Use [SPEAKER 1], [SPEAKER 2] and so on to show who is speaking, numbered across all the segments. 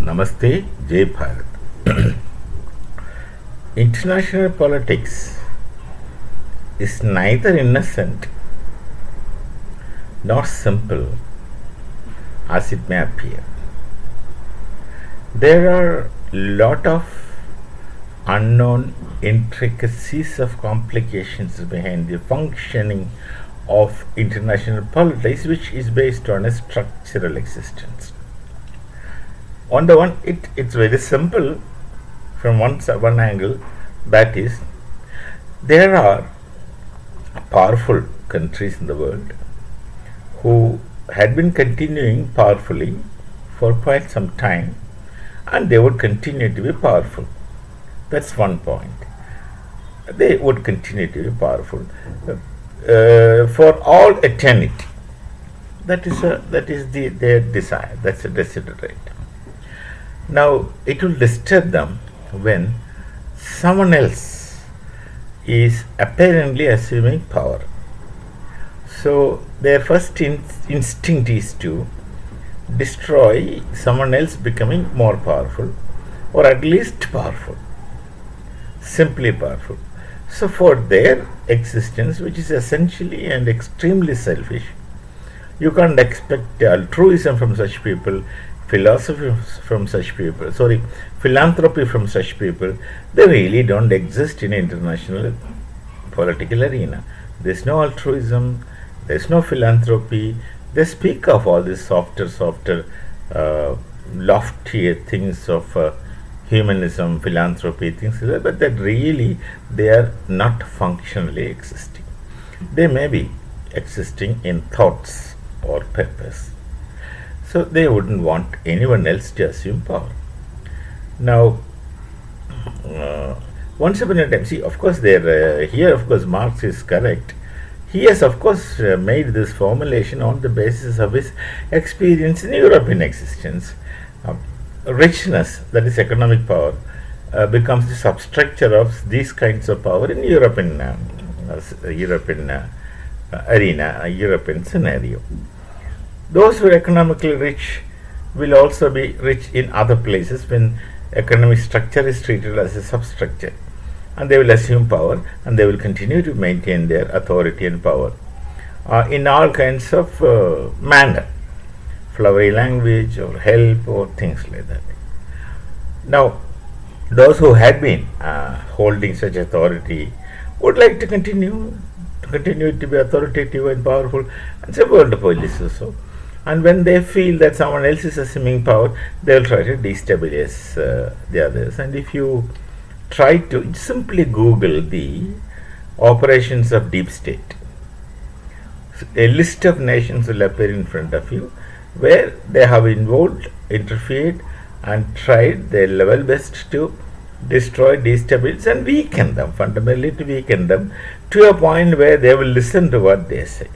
[SPEAKER 1] Namaste, Jai Bharat. International politics is neither innocent nor simple as it may appear. There are lot of unknown intricacies of complications behind the functioning of international politics, which is based on a structural existence. On the one, it's very simple from one angle, that is, there are powerful countries in the world who had been continuing powerfully for quite some time, and they would continue to be powerful. That's one point. They would continue to be powerful for all eternity. That is their desire. That's a desiderate. Now, it will disturb them when someone else is apparently assuming power. So, their first instinct is to destroy someone else becoming more powerful, or at least powerful, simply powerful. So, for their existence, which is essentially and extremely selfish, you can't expect altruism from such people, philanthropy from such people. They really don't exist in international political arena. There's no altruism, there's no philanthropy. They speak of all these softer, loftier things of humanism, philanthropy, things like that, but that really they are not functionally existing. They may be existing in thoughts or purpose. So they wouldn't want anyone else to assume power. Now, once upon a time, see, of course, here, of course, Marx is correct. He has, of course, made this formulation on the basis of his experience in European existence. Richness, that is economic power, becomes the substructure of these kinds of power in European arena, European scenario. Those who are economically rich will also be rich in other places when economic structure is treated as a substructure, and they will assume power and they will continue to maintain their authority and power in all kinds of manner, flowery language or help or things like that. Now, those who had been holding such authority would like to continue to be authoritative and powerful, and so world police also. And when they feel that someone else is assuming power, they will try to destabilize the others. And if you try to simply Google the operations of deep state, a list of nations will appear in front of you where they have involved, interfered, and tried their level best to destroy, destabilize, and weaken them, fundamentally to weaken them to a point where they will listen to what they say.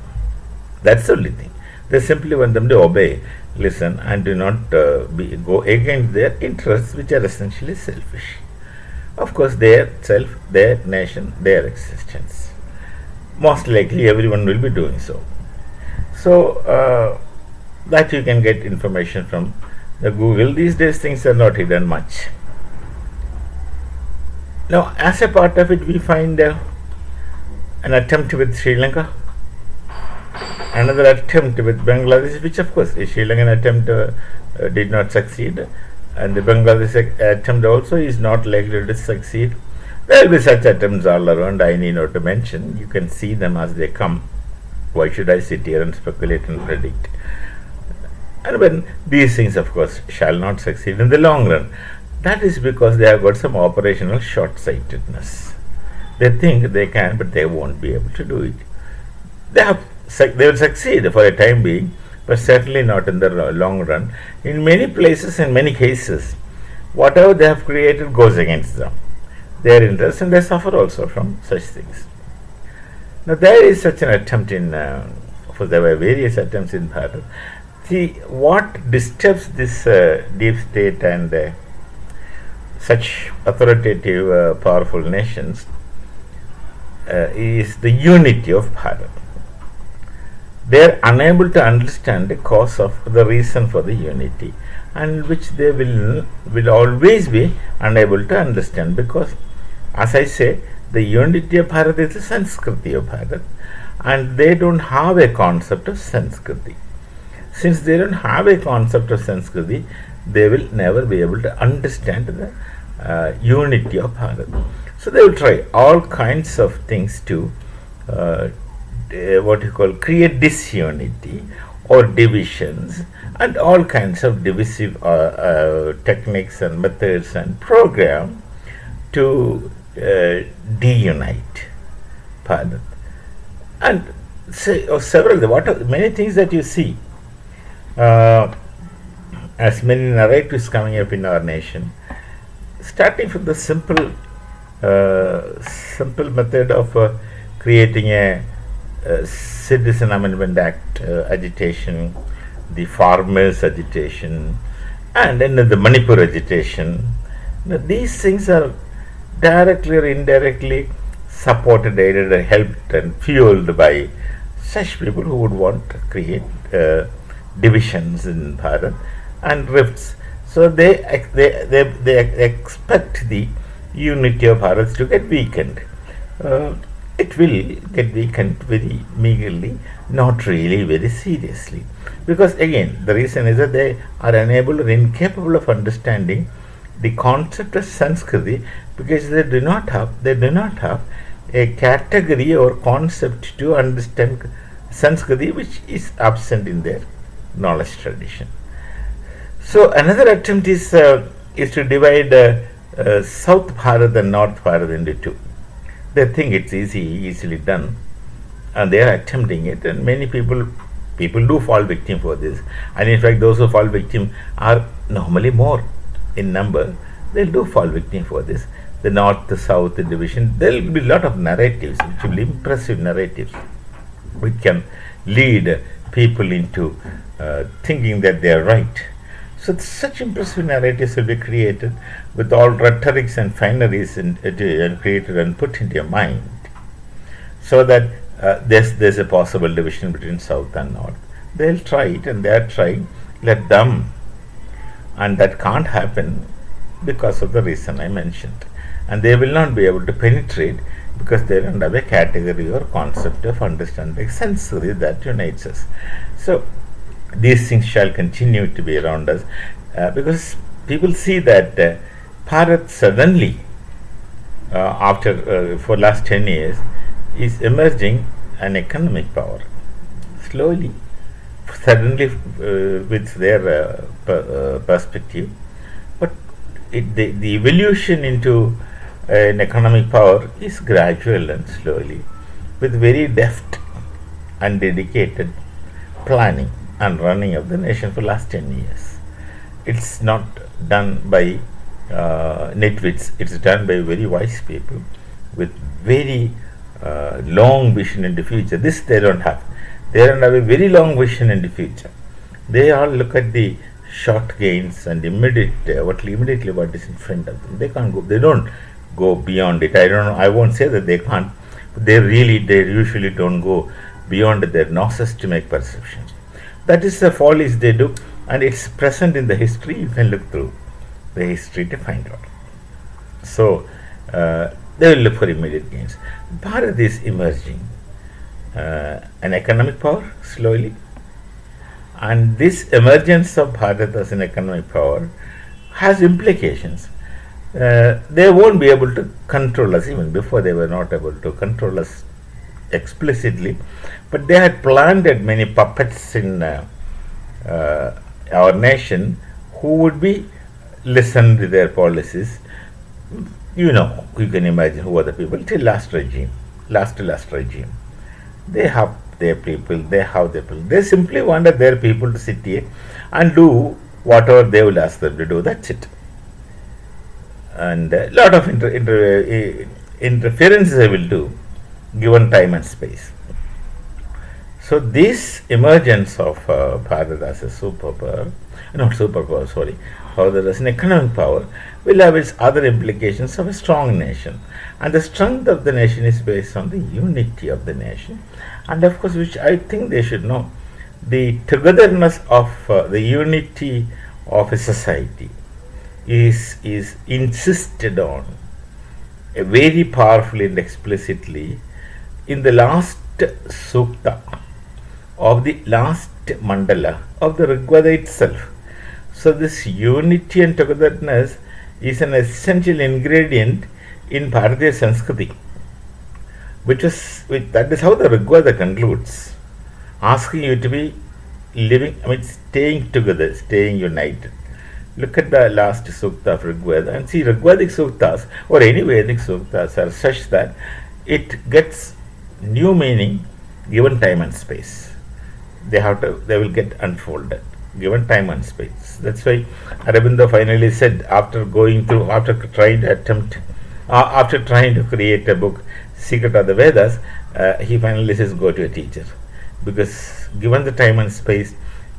[SPEAKER 1] That's the only thing. They simply want them to obey, listen, and do not go against their interests, which are essentially selfish. Of course, their self, their nation, their existence. Most likely, everyone will be doing so. So, that you can get information from the Google. These days, things are not hidden much. Now, as a part of it, we find an attempt with Sri Lanka, another attempt with Bangladesh, which of course a Sri Lankan attempt did not succeed, and the Bangladesh attempt also is not likely to succeed. There will be such attempts all around, I need not to mention. You can see them as they come. Why should I sit here and speculate and predict? And when these things, of course, shall not succeed in the long run, that is because they have got some operational short-sightedness. They think they can, but they won't be able to do it. They will succeed for a time being, but certainly not in the long run. In many places, in many cases, whatever they have created goes against them, their interests, and they suffer also from such things. Now, there is such an attempt there were various attempts in Bharat. See, what disturbs this deep state and such authoritative, powerful nations is the unity of Bharat. they are unable to understand the cause of the reason for the unity, and which they will always be unable to understand, because, as I say, the unity of Bharat is the Sanskriti of Bharat, and they don't have a concept of Sanskriti. Since they don't have a concept of Sanskriti, they will never be able to understand the unity of Bharat. So they will try all kinds of things to what you call create disunity or divisions, and all kinds of divisive techniques and methods and program to deunite Bharat. And many things that you see as many narratives coming up in our nation, starting from the simple method of creating a Citizen Amendment Act agitation, the farmers agitation, and then the Manipur agitation. Now, these things are directly or indirectly supported, aided, and helped and fueled by such people who would want to create divisions in Bharat and rifts. So they expect the unity of Bharat to get weakened. It will get weakened very meagerly, not really very seriously, because again the reason is that they are unable or incapable of understanding the concept of Sanskriti, because they do not have a category or concept to understand Sanskriti, which is absent in their knowledge tradition. So another attempt is to divide South Bharat and North Bharat into two. They think it's easily done, and they are attempting it, and many people do fall victim for this. And in fact, those who fall victim are normally more in number. They'll do fall victim for this. The North, the South, the division. There will be a lot of narratives, which will be impressive narratives, which can lead people into thinking that they are right. So such impressive narratives will be created with all rhetorics and fineries and created and put into your mind, so that there's a possible division between South and North. They'll try it, and they are trying. Let them, and that can't happen because of the reason I mentioned, and they will not be able to penetrate because they don't have a category or concept of understanding sensory that unites us. So these things shall continue to be around us, because people see that Bharat suddenly, for last 10 years, is emerging an economic power, slowly, suddenly, with their perspective. But the evolution into an economic power is gradual and slowly, with very deft and dedicated planning and running of the nation for last 10 years. It's not done by nitwits, it's done by very wise people with very long vision in the future. This they don't have. They don't have a very long vision in the future. They all look at the short gains and immediately what is in front of them. They can't go. They don't go beyond it. I won't say that they can't. But they usually don't go beyond their noses to make perceptions. That is the follies they do, and it's present in the history. You can look through the history to find out. So they will look for immediate gains. Bharat is emerging an economic power slowly, and this emergence of Bharat as an economic power has implications. They won't be able to control us. Even before, they were not able to control us explicitly, but they had planted many puppets in our nation who would be listen to their policies. You can imagine who are the people till last regime. They have their people, they simply wanted their people to sit here and do whatever they will ask them to do. That's it. And a lot of interferences they will do, given time and space. So this emergence of Bharat as a superpower not superpower, sorry, how there is an economic power, will have its other implications of a strong nation. And the strength of the nation is based on the unity of the nation. And of course, which I think they should know, the togetherness of the unity of a society is insisted on very powerfully and explicitly in the last Sukta of the last Mandala of the Rig Veda itself. So this unity and togetherness is an essential ingredient in Bharatiya Sanskriti, that is how the Rig Veda concludes, asking you to be staying together, staying united. Look at the last Sukta of Rig Veda and see Rigvedic Suktas or any Vedic Suktas are such that it gets new meaning given time and space. They will get unfolded given time and space. That's why Aurobindo finally said, after trying to create a book, Secret of the Vedas, he finally says, go to a teacher, because given the time and space,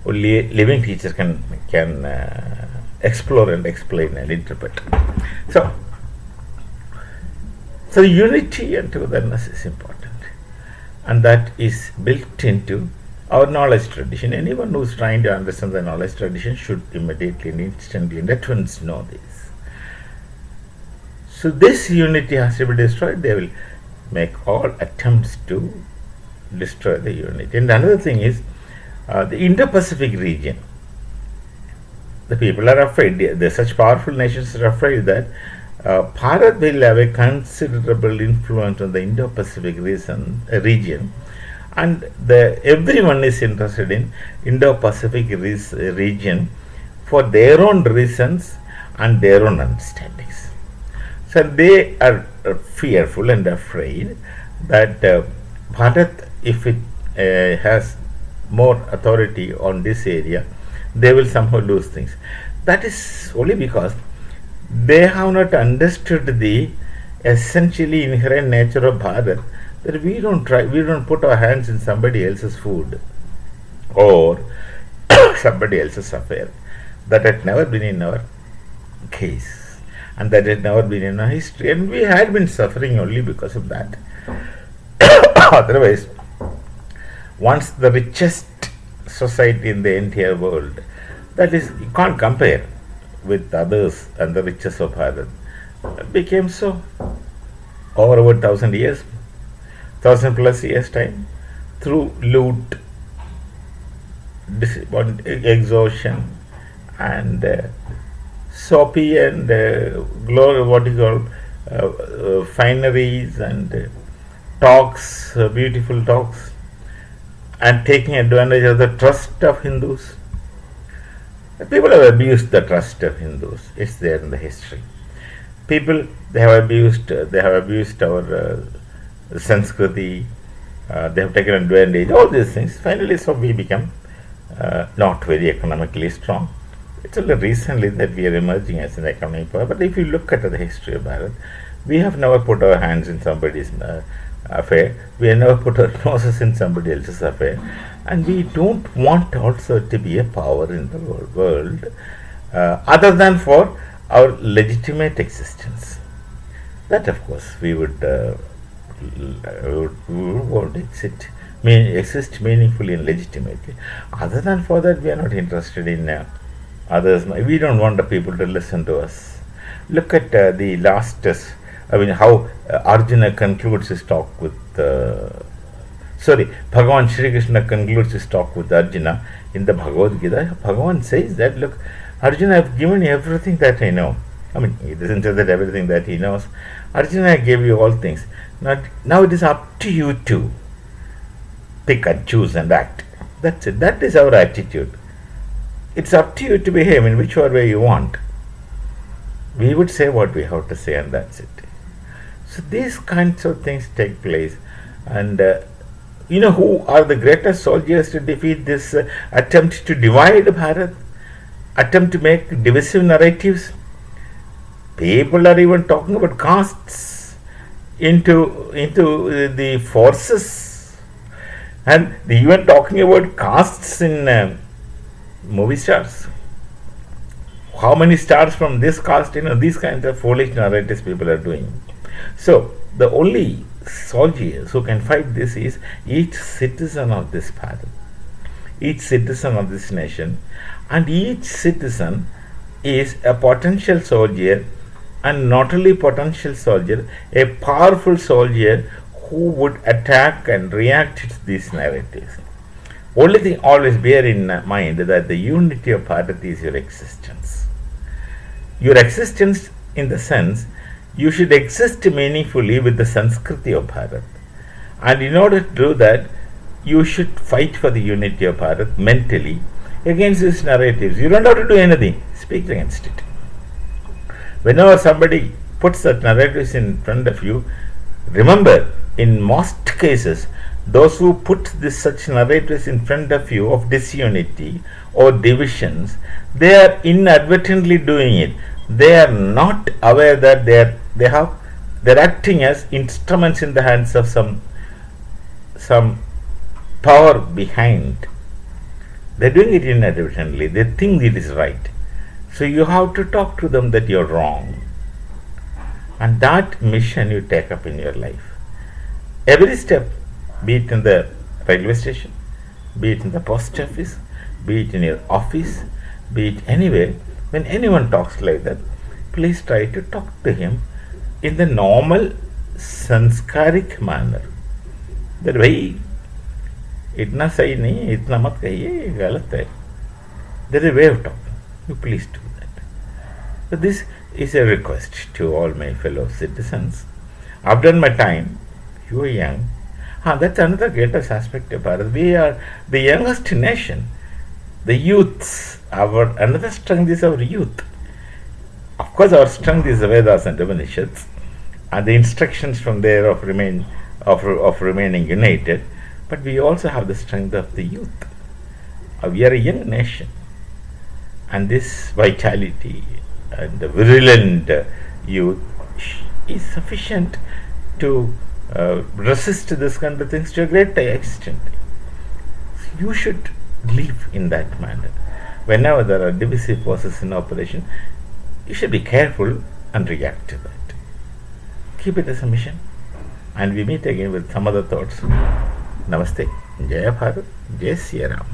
[SPEAKER 1] only a living teacher can explore and explain and interpret. So unity and togetherness is important, and that is built into our knowledge tradition. Anyone who is trying to understand the knowledge tradition should immediately and instantly and at once know this. So this unity has to be destroyed. They will make all attempts to destroy the unity. And another thing is the Indo-Pacific region. The people are afraid. Such powerful nations are afraid that Bharat will have a considerable influence on the Indo-Pacific region, and everyone is interested in Indo-Pacific region for their own reasons and their own understandings. So they are fearful and afraid that Bharat, if it has more authority on this area, they will somehow lose things. That is only because they have not understood the essentially inherent nature of Bharat, that we don't put our hands in somebody else's food or somebody else's affair. That had never been in our case, and that had never been in our history, and we had been suffering only because of that. Otherwise, once the richest society in the entire world, that is, you can't compare with others, and the riches of Bharat became so over 1,000 years, 1,000+ years time, through loot, exhaustion, and soppy and fineries and talks, beautiful talks, and taking advantage of the trust of Hindus. People have abused the trust of Hindus. It's there in the history. They have abused our Sanskriti. They have taken advantage. All these things. Finally, so we become not very economically strong. It's only recently that we are emerging as an economic power. But if you look at the history of Bharat, we have never put our hands in somebody's affair. We have never put our noses in somebody else's affair. And we don't want also to be a power in the world other than for our legitimate existence. That, of course, we would exist meaningfully and legitimately. Other than for that, we are not interested in others. We don't want the people to listen to us. Look at the last, how Arjuna concludes his talk with. Bhagavan Shri Krishna concludes his talk with Arjuna in the Bhagavad Gita. Bhagavan says that, look, Arjuna, I have given you everything that I know. He doesn't say that everything that he knows. Arjuna, I gave you all things. Now it is up to you to pick and choose and act. That's it. That is our attitude. It's up to you to behave in whichever way you want. We would say what we have to say, and that's it. So these kinds of things take place. And who are the greatest soldiers to defeat this attempt to divide Bharat, attempt to make divisive narratives? People are even talking about castes into the forces, and they even talking about castes in movie stars. how many stars from this caste, these kinds of foolish narratives people are doing. So the only soldiers who can fight this is each citizen of this Bharat, each citizen of this nation, and each citizen is a potential soldier, and not only potential soldier, a powerful soldier who would attack and react to these narratives. Only thing always bear in mind that the unity of Bharat is your existence. Your existence in the sense you should exist meaningfully with the Sanskriti of Bharat. And in order to do that, you should fight for the unity of Bharat mentally against these narratives. You don't have to do anything, speak against it. Whenever somebody puts that narratives in front of you, remember, in most cases, those who put this such narratives in front of you of disunity or divisions, they are inadvertently doing it. They are not aware that they're acting as instruments in the hands of some power behind. They're doing it inadvertently. They think it is right. So you have to talk to them that you're wrong. And that mission you take up in your life. Every step, be it in the railway station, be it in the post office, be it in your office, be it anywhere, when anyone talks like that, please try to talk to him in the normal sanskaric manner. That भाई इतना सही नहीं, इतना मत कहिए, ये गलत है. There is a way of talking. You please do that. So this is a request to all my fellow citizens. I've done my time. You are young. That's another greatest aspect of Bharat. We are the youngest nation. The youths, our another strength is our youth. Of course, our strength is the Vedas and Upanishads, and the instructions from there of remaining united. But we also have the strength of the youth. We are a young nation, and this vitality and the virulent youth is sufficient to resist this kind of things to a great extent. You should live in that manner. Whenever there are divisive forces in operation, you should be careful and react to that. Keep it as a mission, and we meet again with some other thoughts. Namaste. Jai Bharat. Jai Siya Ram.